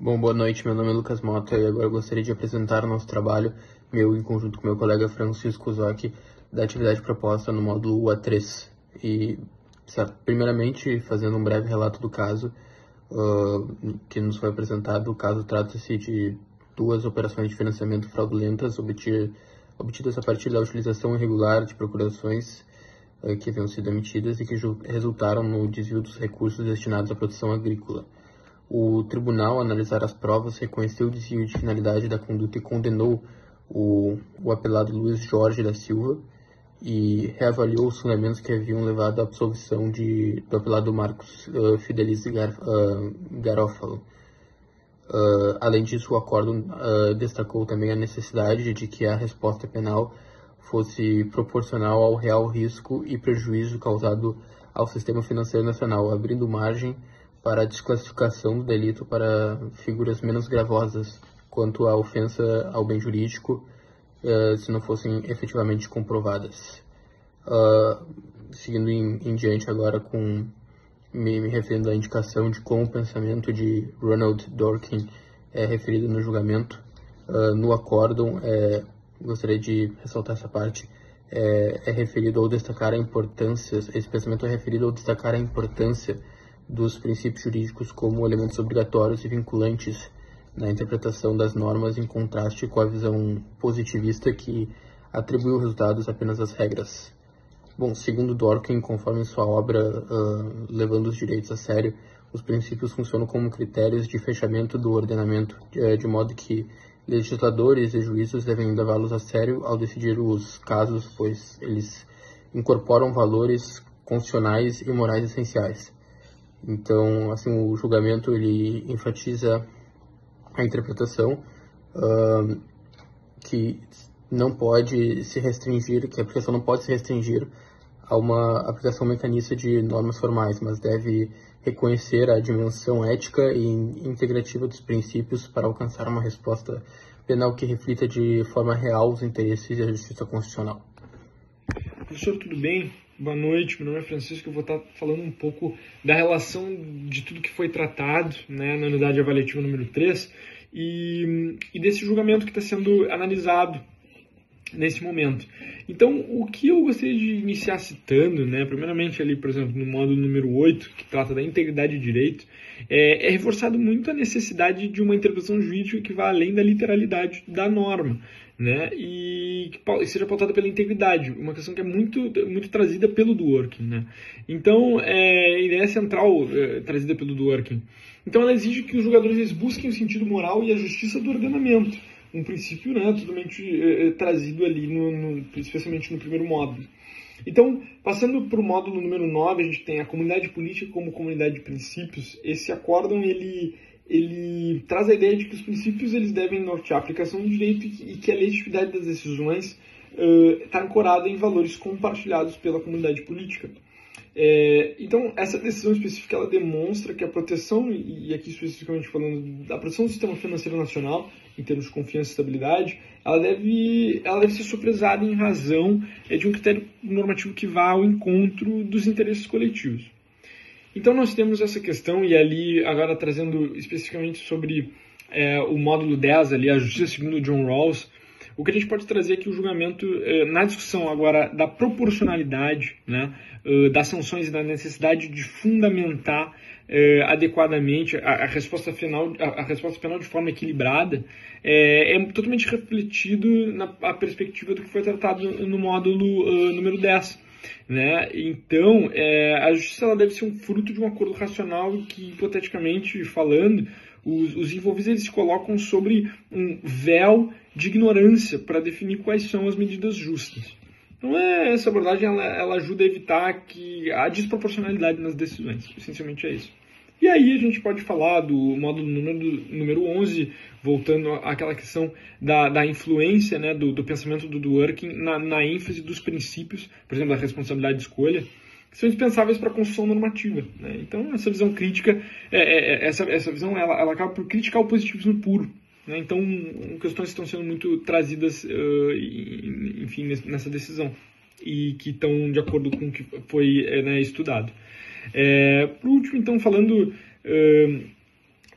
Bom, boa noite, meu nome é Lucas Mota e agora eu gostaria de apresentar o nosso trabalho, meu em conjunto com meu colega Francisco Zocchi, da atividade proposta no módulo A3. Primeiramente, fazendo um breve relato do caso que nos foi apresentado, o caso trata-se de duas operações de financiamento fraudulentas obtidas a partir da utilização irregular de procurações que haviam sido emitidas e que resultaram no desvio dos recursos destinados à produção agrícola. O tribunal, ao analisar as provas, reconheceu o desvio de finalidade da conduta e condenou o apelado Luiz Jorge da Silva e reavaliou os fundamentos que haviam levado à absolvição do apelado Marcos Fidelis Garófalo. Além disso, o acórdão destacou também a necessidade de que a resposta penal fosse proporcional ao real risco e prejuízo causado ao sistema financeiro nacional, abrindo margem para a desclassificação do delito para figuras menos gravosas quanto à ofensa ao bem jurídico, se não fossem efetivamente comprovadas. Seguindo em diante agora, me referindo à indicação de como o pensamento de Ronald Dworkin é referido no julgamento, no acórdão, gostaria de ressaltar essa parte, é referido ao destacar a importância, esse pensamento é referido ao destacar a importância dos princípios jurídicos como elementos obrigatórios e vinculantes na interpretação das normas, em contraste com a visão positivista que atribuiu resultados apenas às regras. Bom, segundo Dworkin, conforme sua obra Levando os Direitos a Sério, os princípios funcionam como critérios de fechamento do ordenamento, de modo que legisladores e juízes devem levá-los a sério ao decidir os casos, pois eles incorporam valores constitucionais e morais essenciais. Então, assim, o julgamento ele enfatiza a interpretação que não pode se restringir, que a aplicação não pode se restringir a uma aplicação mecanista de normas formais, mas deve reconhecer a dimensão ética e integrativa dos princípios para alcançar uma resposta penal que reflita de forma real os interesses e a justiça constitucional. Professor, tudo bem? Boa noite, meu nome é Francisco, eu vou estar falando um pouco da relação de tudo que foi tratado, né, na unidade avaliativa número 3 e desse julgamento que está sendo analisado nesse momento. Então, o que eu gostaria de iniciar citando, né, primeiramente ali, por exemplo, no módulo número 8, que trata da integridade de direito, é reforçado muito a necessidade de uma interpretação jurídica que vá além da literalidade da norma, né, e que seja pautada pela integridade, uma questão que é muito trazida pelo Dworkin, né. Então, a ideia central trazida pelo Dworkin. Então, ela exige que os julgadores eles busquem o sentido moral e a justiça do ordenamento, um princípio, né, totalmente trazido ali, especialmente no primeiro módulo. Então, passando para o módulo número 9, a gente tem a comunidade política como comunidade de princípios. Esse acórdão, ele traz a ideia de que os princípios eles devem nortear a aplicação do direito e que a legitimidade das decisões está ancorada em valores compartilhados pela comunidade política. Então, essa decisão específica ela demonstra que a proteção, e aqui especificamente falando da proteção do sistema financeiro nacional, em termos de confiança e estabilidade, ela deve ser sofresada em razão de um critério normativo que vá ao encontro dos interesses coletivos. Então, nós temos essa questão, e ali, agora trazendo especificamente sobre o módulo 10, ali, a justiça segundo John Rawls, o que a gente pode trazer aqui o julgamento na discussão agora da proporcionalidade, né, das sanções e da necessidade de fundamentar adequadamente a resposta penal de forma equilibrada, é totalmente refletido na perspectiva do que foi tratado no módulo número 10. Né? Então, a justiça ela deve ser um fruto de um acordo racional que, hipoteticamente falando, os envolvidos eles se colocam sobre um véu de ignorância para definir quais são as medidas justas. Então, essa abordagem ela ajuda a evitar a desproporcionalidade nas decisões. Essencialmente é isso. E aí a gente pode falar do módulo número 11, voltando àquela questão da influência, né, do pensamento do Dworkin na ênfase dos princípios, por exemplo, da responsabilidade de escolha, que são indispensáveis para a construção normativa. Né? Então, essa visão crítica, essa visão ela acaba por criticar o positivismo puro. Né? Então, questões que estão sendo muito trazidas, enfim, nessa decisão e que estão de acordo com o que foi estudado. Por último, então, falando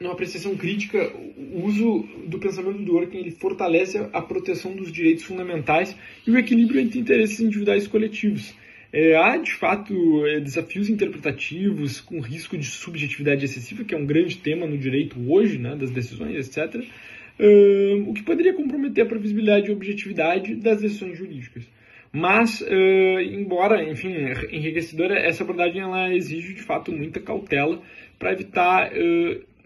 numa apreciação crítica, o uso do pensamento do Durkheim ele fortalece a proteção dos direitos fundamentais e o equilíbrio entre interesses individuais e coletivos. Há, de fato, desafios interpretativos com risco de subjetividade excessiva, que é um grande tema no direito hoje, né, das decisões, etc., o que poderia comprometer a previsibilidade e objetividade das decisões jurídicas. Mas, embora, enfim, enriquecedora, essa abordagem ela exige, de fato, muita cautela para evitar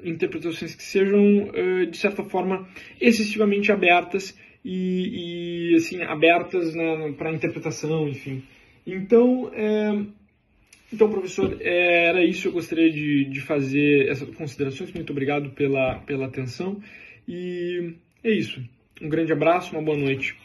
interpretações que sejam, de certa forma, excessivamente abertas e assim, abertas para interpretação, enfim. Então, professor, era isso. Eu gostaria de fazer essas considerações. Muito obrigado pela atenção. E é isso. Um grande abraço, uma boa noite.